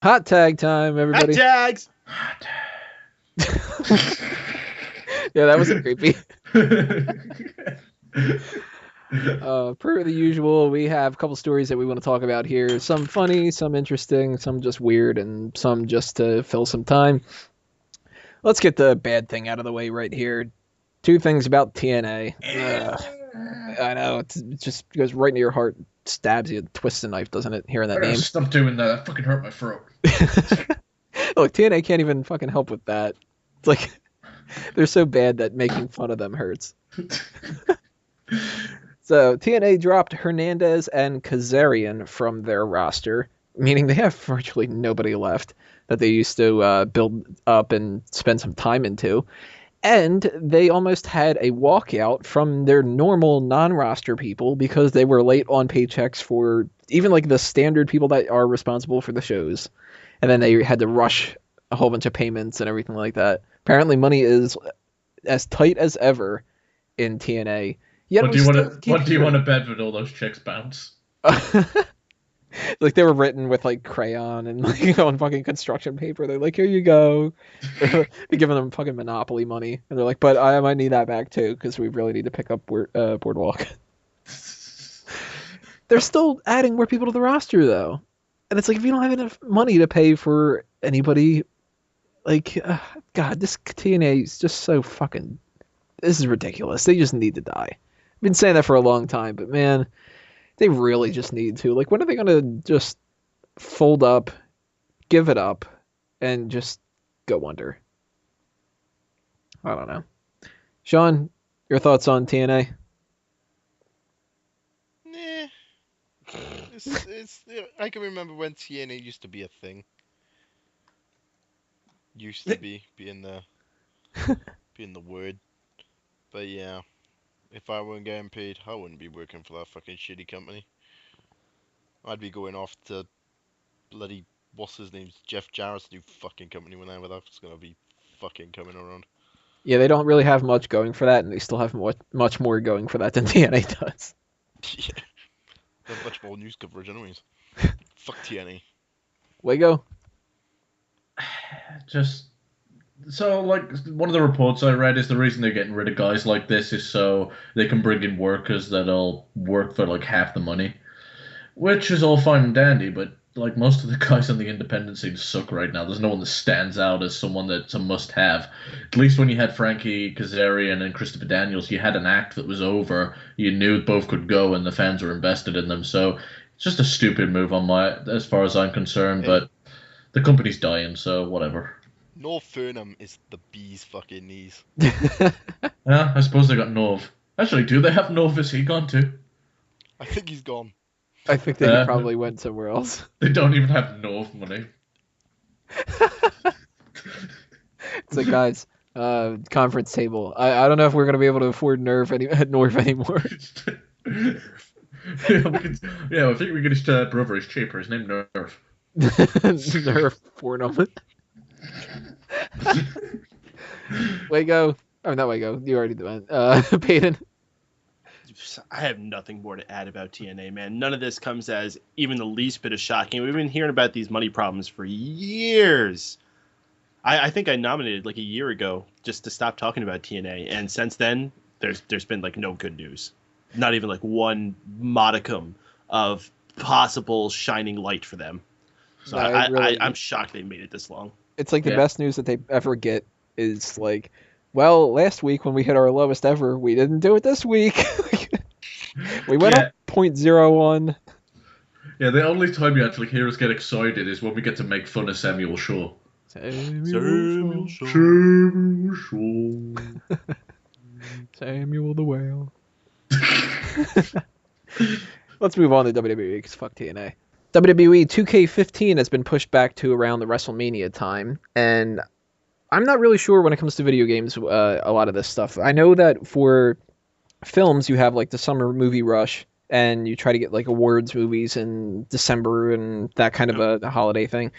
Hot tag time, Hot everybody. tags. Yeah, that wasn't creepy. Per the usual, we have a couple stories that we want to talk about here. Some funny, some interesting, some just weird, and some just to fill some time. Let's get the bad thing out of the way right here. Two things about TNA. Ugh, I know, it just goes right into your heart, stabs you, twists the knife, doesn't it, hearing that I gotta name? stop doing that. That fucking hurt my throat. Look, TNA can't even fucking help with that. It's like, they're so bad that making fun of them hurts. So TNA dropped Hernandez and Kazarian from their roster, meaning they have virtually nobody left that they used to build up and spend some time into. And they almost had a walkout from their normal non-roster people because they were late on paychecks for even like the standard people that are responsible for the shows. And then they had to rush a whole bunch of payments and everything like that. Apparently money is as tight as ever in TNA. Yet What we do you want still to? keep What do you want hearing. to bet with all those chicks bounce? Like they were written with like crayon and like on fucking construction paper. They're like, here you go. They're giving them fucking monopoly money, and they're like, but I might need that back too because we really need to pick up Boardwalk. They're still adding more people to the roster though, and it's like if you don't have enough money to pay for anybody, like, God, this TNA is just so fucking. This is ridiculous. They just need to die. I've been saying that for a long time, but man, they really just need to. Like, when are they gonna just fold up, give it up, and just go under? I don't know. Sean, your thoughts on TNA? Nah. I can remember when TNA used to be a thing. Used to be being the word. But yeah, if I weren't getting paid, I wouldn't be working for that fucking shitty company. I'd be going off to bloody what's his name, Jeff Jarrett's new fucking company whenever that's gonna be fucking coming around. Yeah, they don't really have much going for that, and they still have much more going for that than TNA does. Yeah, they have much more news coverage anyways. Fuck TNA. Wago? Just so like one of the reports I read is the reason they're getting rid of guys like this is so they can bring in workers that'll work for like half the money, which is all fine and dandy. But like most of the guys on the independent scene suck right now. There's no one that stands out as someone that's a must-have. At least when you had Frankie Kazarian and Christopher Daniels, you had an act that was over. You knew both could go, and the fans were invested in them. So it's just a stupid move on my, as far as I'm concerned. Hey, But the company's dying, so whatever. North Fernham is the bee's fucking knees. Yeah, I suppose they got Nov. Actually, do they have Nov? Is he gone too? I think he's gone. I think they Uh, probably went somewhere else. they don't even have Nov money. It's like, guys, conference table. I don't know if we're gonna be able to afford Nerf anymore. Yeah, yeah, I think we get his brother is cheaper. His name Nerf. Nerf Fornum. Wago. Oh, not Wago. You already went. Peyton. I have nothing more to add about TNA, man. None of this comes as even the least bit of shocking. We've been hearing about these money problems for years. I think I nominated like a year ago just to stop talking about TNA, and since then, there's been like no good news. Not even like one modicum of possible shining light for them. So I really. I'm shocked they made it this long. It's like the Yeah, best news that they ever get is like, well, last week when we hit our lowest ever, we didn't do it this week. We went yeah, up 0.01. yeah. The only time you actually hear us get excited is when we get to make fun of Samuel Shaw. Samuel Shaw. Samuel Shaw. Samuel the Whale. Let's move on to WWE because fuck TNA. WWE 2K15 has been pushed back to around the WrestleMania time, and I'm not really sure when it comes to video games a lot of this stuff. I know that for films you have like the summer movie rush, and you try to get like awards movies in December and that kind of a holiday thing.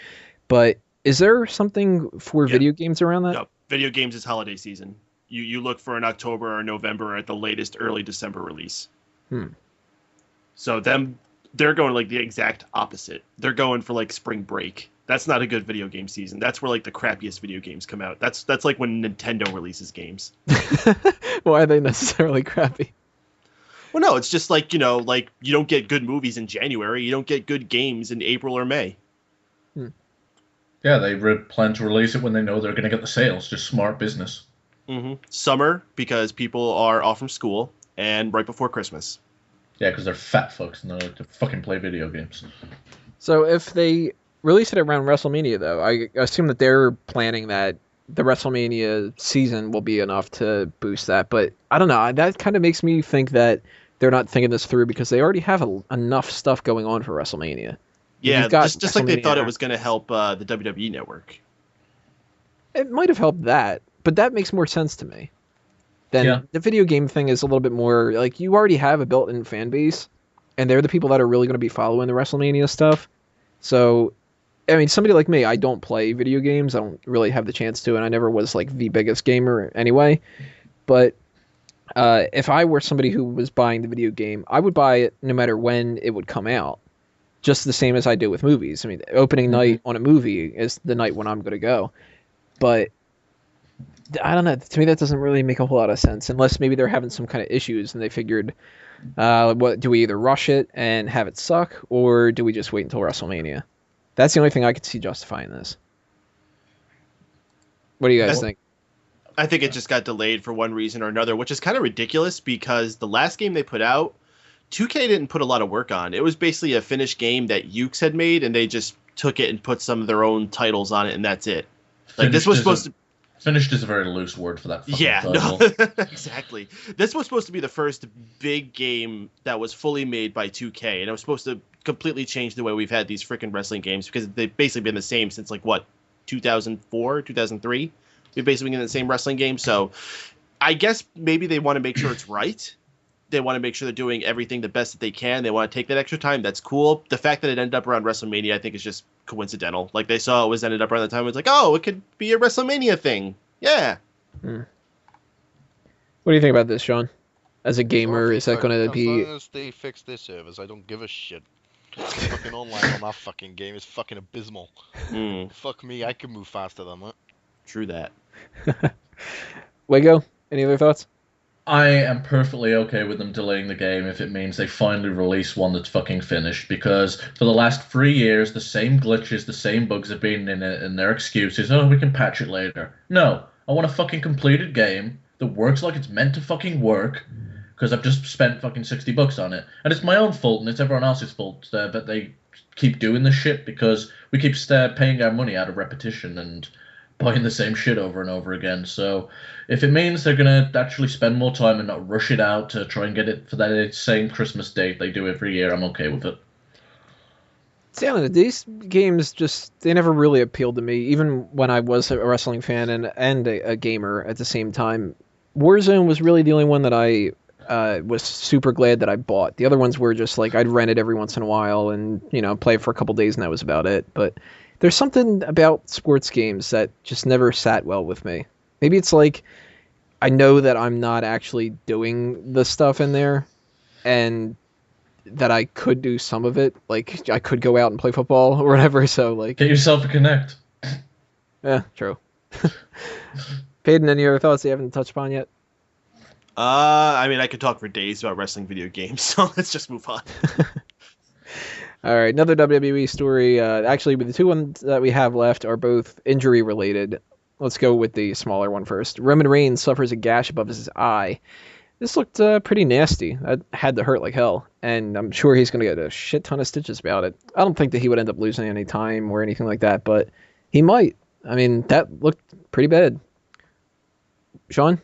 But is there something for Yeah. video games around that? No, video games is holiday season. You look for an October or November or at the latest early December release. Hmm. So they're going like the exact opposite. They're going for like spring break That's not a good video game season. That's where like the crappiest video games come out. That's like when Nintendo releases games. Why are they necessarily crappy? Well, no, it's just like, like you don't get good movies in January. You don't get good games in April or May. Yeah, they plan to release it when they know they're going to get the sales. Just smart business. Summer, because people are off from school, and right before Christmas. Yeah, because they're fat fucks and they like to fucking play video games. So if they release it around WrestleMania, though, I assume that they're planning that the WrestleMania season will be enough to boost that. But I don't know. That kind of makes me think that they're not thinking this through because they already have enough stuff going on for WrestleMania. Yeah, just like they thought it was going to help the WWE Network. It might have helped that, but that makes more sense to me. Then the video game thing is a little bit more like you already have a built-in fan base, and they're the people that are really going to be following the WrestleMania stuff. So, I mean, somebody like me, I don't play video games. I don't really have the chance to, and I never was like the biggest gamer anyway. But if I were somebody who was buying the video game, I would buy it no matter when it would come out. Just the same as I do with movies. I mean, opening night on a movie is the night when I'm going to go. But I don't know. To me, that doesn't really make a whole lot of sense, unless maybe they're having some kind of issues and they figured, what do we either rush it and have it suck, or do we just wait until WrestleMania? That's the only thing I could see justifying this. What do you guys think? I think it just got delayed for one reason or another, which is kind of ridiculous because the last game they put out, 2K didn't put a lot of work on. It was basically a finished game that Ukes had made, and they just took it and put some of their own titles on it, and that's it. Like this was supposed to. Finished is a very loose word for that. No, exactly. This was supposed to be the first big game that was fully made by 2K, and it was supposed to completely change the way we've had these freaking wrestling games because they've basically been the same since like what 2004, 2003. We've basically been in the same wrestling game, so I guess maybe they want to make sure it's right. They want to make sure they're doing everything the best that they can. They want to take that extra time. That's cool. The fact that it ended up around WrestleMania, I think, is just coincidental. Like, they saw it was ended up around the time. It was like, oh, it could be a WrestleMania thing. Yeah. What do you think about this, Sean? As a gamer, is that going to be... As long as they fix their servers, I don't give a shit. Fucking online on that fucking game is fucking abysmal. Fuck me, I can move faster than that. True that. Wago, any other thoughts? I am perfectly okay with them delaying the game if it means they finally release one that's fucking finished, because for the last 3 years, the same glitches, the same bugs have been in it, and their excuse is, oh, we can patch it later. No, I want a fucking completed game that works like it's meant to fucking work, because I've just spent fucking $60 on it. And it's my own fault, and it's everyone else's fault that they keep doing this shit, because we keep paying our money out of repetition and buying the same shit over and over again. So if it means they're going to actually spend more time and not rush it out to try and get it for that same Christmas date they do every year, I'm okay with it. See, I don't know, these games they never really appealed to me, even when I was a wrestling fan and a gamer at the same time. Warzone was really the only one that I was super glad that I bought. The other ones were just like I'd rent it every once in a while and, play for a couple days and that was about it. But there's something about sports games that just never sat well with me. Maybe it's like I know that I'm not actually doing the stuff in there and that I could do some of it. Like I could go out and play football or whatever. So like get yourself a Kinect. Yeah, true. Peyton, any other thoughts you haven't touched upon yet? I mean, I could talk for days about wrestling video games, so let's just move on. All right, another WWE story. Actually, the two ones that we have left are both injury-related. Let's go with the smaller one first. Roman Reigns suffers a gash above his eye. This looked pretty nasty. That had to hurt like hell, and I'm sure he's going to get a shit ton of stitches about it. I don't think that he would end up losing any time or anything like that, but he might. I mean, that looked pretty bad. Sean?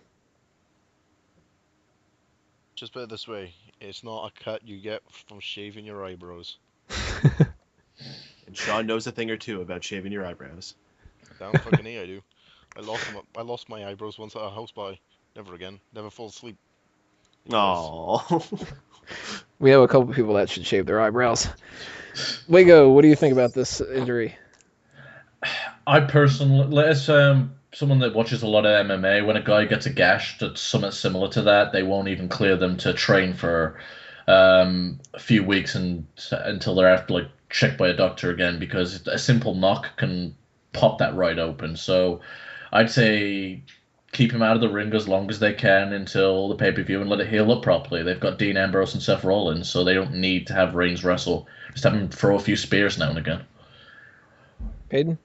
Just put it this way, it's not a cut you get from shaving your eyebrows. And Sean knows a thing or two about shaving your eyebrows. Down fucking I do. I lost my eyebrows once at a house party. Never again. Never fall asleep. Oh. We have a couple people that should shave their eyebrows. Wago, what do you think about this injury? I personally, as someone that watches a lot of MMA, when a guy gets a gash that's somewhat similar to that, they won't even clear them to train for a few weeks until they're after like checked by a doctor again, because a simple knock can pop that right open. So I'd say keep him out of the ring as long as they can until the pay-per-view and let it heal up properly. They've got Dean Ambrose and Seth Rollins, so they don't need to have Reigns wrestle. Just have him throw a few spears now and again. Peyton?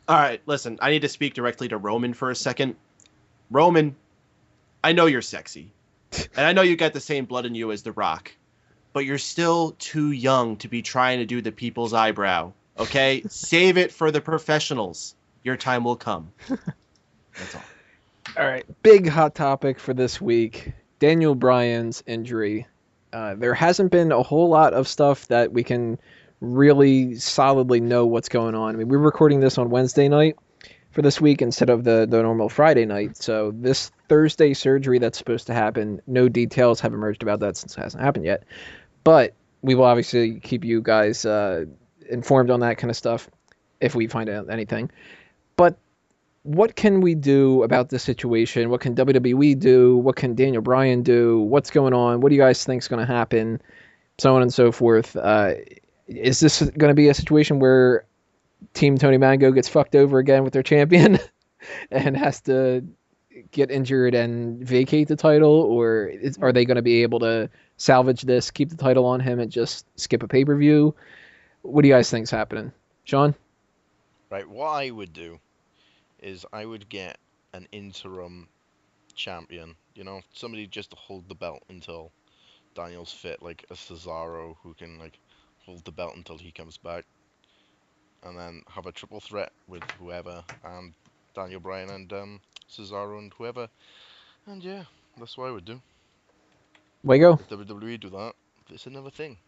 All right, listen, I need to speak directly to Roman for a second. Roman, I know you're sexy, and I know you got the same blood in you as The Rock, but you're still too young to be trying to do the people's eyebrow, okay? Save it for the professionals. Your time will come. That's all. All right, big hot topic for this week, Daniel Bryan's injury. There hasn't been a whole lot of stuff that we can really solidly know what's going on. I mean, we're recording this on Wednesday night for this week instead of the normal Friday night. So this Thursday surgery that's supposed to happen, no details have emerged about that since it hasn't happened yet. But we will obviously keep you guys informed on that kind of stuff if we find out anything. But what can we do about this situation? What can WWE do? What can Daniel Bryan do? What's going on? What do you guys think is going to happen? So on and so forth. Is this going to be a situation where Team Tony Mango gets fucked over again with their champion and has to get injured and vacate the title? Or are they going to be able to salvage this, keep the title on him, and just skip a pay-per-view? What do you guys think is happening? Sean? Right, what I would do is I would get an interim champion, somebody just to hold the belt until Daniel's fit, like a Cesaro who can hold the belt until he comes back, and then have a triple threat with whoever, and Daniel Bryan and Cesaro and whoever, and yeah, that's what I would do. Way go. If WWE do that, it's another thing.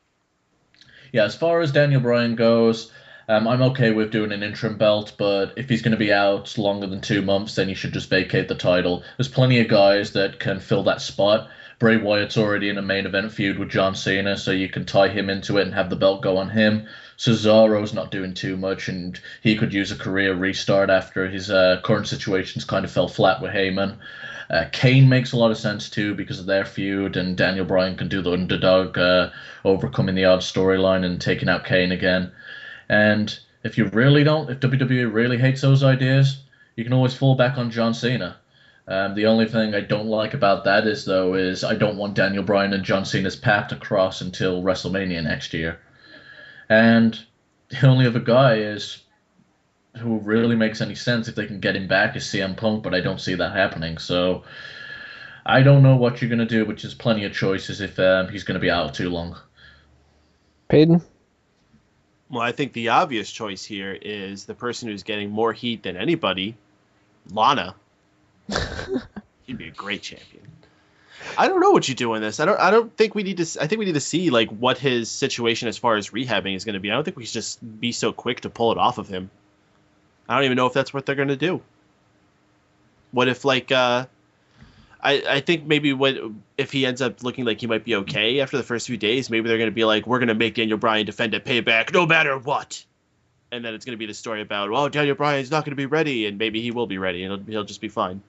Yeah, as far as Daniel Bryan goes, I'm okay with doing an interim belt, but if he's going to be out longer than 2 months, then he should just vacate the title. There's plenty of guys that can fill that spot. Bray Wyatt's already in a main event feud with John Cena, so you can tie him into it and have the belt go on him. Cesaro's not doing too much, and he could use a career restart after his current situations kind of fell flat with Heyman. Kane makes a lot of sense too because of their feud, and Daniel Bryan can do the underdog, overcoming the odd storyline and taking out Kane again. And if WWE really hates those ideas, you can always fall back on John Cena. The only thing I don't like about that is I don't want Daniel Bryan and John Cena's path to cross until WrestleMania next year. And the only other guy who really makes any sense if they can get him back is CM Punk, but I don't see that happening. So I don't know what you're going to do, which is plenty of choices if he's going to be out too long. Peyton? Well, I think the obvious choice here is the person who's getting more heat than anybody, Lana. He'd be a great champion. I don't know what you do in this. I don't think we need to. I think we need to see what his situation as far as rehabbing is going to be. I don't think we should just be so quick to pull it off of him. I don't even know if that's what they're going to do. What if I think maybe if he ends up looking like he might be okay after the first few days, maybe they're going to be like, we're going to make Daniel Bryan defend at Payback no matter what. And then it's going to be the story about, well, Daniel Bryan's not going to be ready, and maybe he will be ready, and he'll just be fine.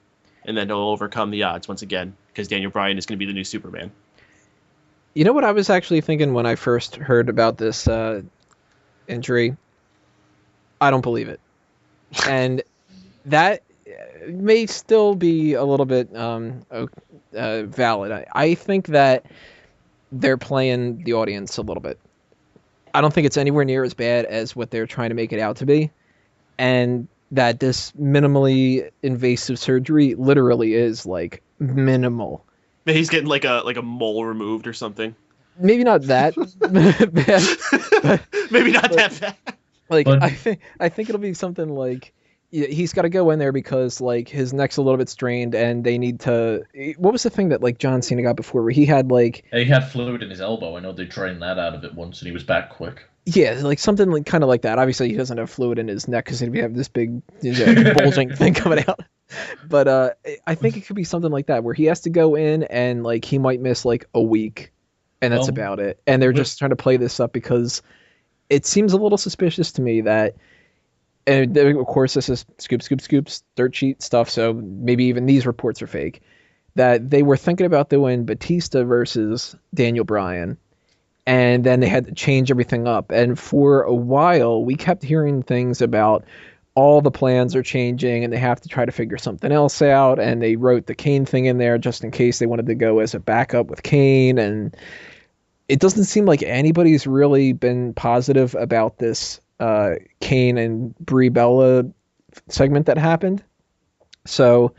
And then he'll overcome the odds once again, because Daniel Bryan is going to be the new Superman. You know what I was actually thinking when I first heard about this injury? I don't believe it. And that may still be a little bit valid. I think that they're playing the audience a little bit. I don't think it's anywhere near as bad as what they're trying to make it out to be. And that this minimally invasive surgery literally is minimal. He's getting like a mole removed or something. Maybe not that bad. Maybe not that bad. I think it'll be something he's got to go in there because his neck's a little bit strained and they need to. What was the thing that John Cena got before where he had he had fluid in his elbow. I know they drained that out of it once and he was back quick. Yeah, something kind of like that. Obviously, he doesn't have fluid in his neck because he'd have this big bulging thing coming out. But I think it could be something like that where he has to go in and he might miss a week, and that's about it. And they're just trying to play this up because it seems a little suspicious to me that. And of course, this is scoops, dirt sheet stuff. So maybe even these reports are fake. That they were thinking about doing Batista versus Daniel Bryan. and then they had to change everything up. And for a while, we kept hearing things about all the plans are changing and they have to try to figure something else out. And they wrote the Kane thing in there just in case they wanted to go as a backup with Kane. And it doesn't seem like anybody's really been positive about this Kane and Brie Bella segment that happened. So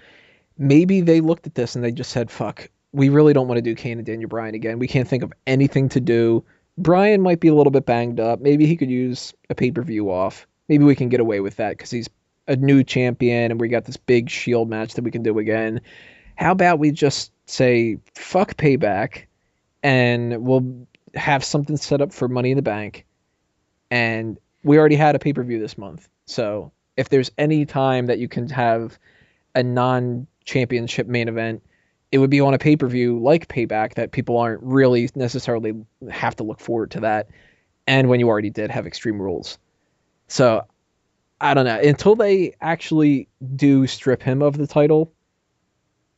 maybe they looked at this and they just said, fuck, we really don't want to do Kane and Daniel Bryan again. We can't think of anything to do. Bryan might be a little bit banged up. Maybe he could use a pay-per-view off. Maybe we can get away with that because he's a new champion and we got this big Shield match that we can do again. How about we just say, fuck Payback, and we'll have something set up for Money in the Bank. And we already had a pay-per-view this month. So if there's any time that you can have a non-championship main event, it would be on a pay-per-view like Payback that people aren't really necessarily have to look forward to that. And when you already did have Extreme Rules. So I don't know. Until they actually do strip him of the title,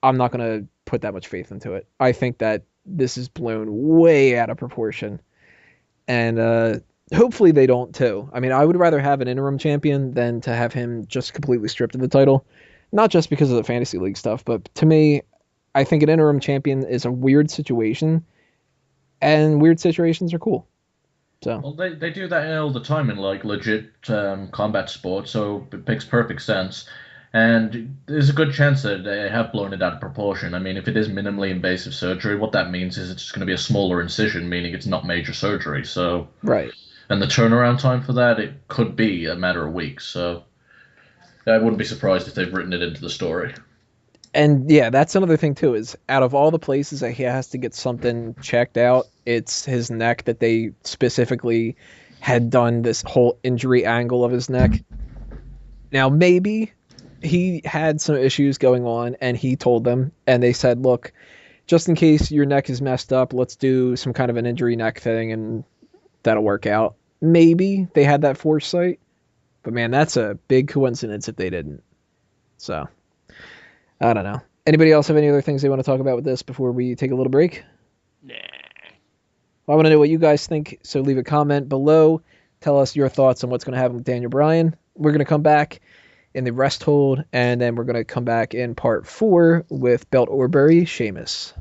I'm not going to put that much faith into it. I think that this is blown way out of proportion. And hopefully they don't too. I mean, I would rather have an interim champion than to have him just completely stripped of the title. Not just because of the Fantasy League stuff, but to me, I think an interim champion is a weird situation, and weird situations are cool. So Well, they do that all the time in like legit combat sports, so it makes perfect sense. And there's a good chance that they have blown it out of proportion. I mean, if it is minimally invasive surgery, what that means is it's just going to be a smaller incision, meaning it's not major surgery. So right. And the turnaround time for that, it could be a matter of weeks. So I wouldn't be surprised if they've written it into the story. And yeah, that's another thing too, is out of all the places that he has to get something checked out, it's his neck that they specifically had done this whole injury angle of his neck. Now, maybe he had some issues going on and he told them and they said, look, just in case your neck is messed up, let's do some kind of an injury neck thing and that'll work out. Maybe they had that foresight, but man, that's a big coincidence if they didn't. So I don't know. Anybody else have any other things they want to talk about with this before we take a little break? Nah. Well, I want to know what you guys think, so leave a comment below. Tell us your thoughts on what's going to happen with Daniel Bryan. We're going to come back in the rest hold, and then we're going to come back in part 4 with Belt or Bury Sheamus.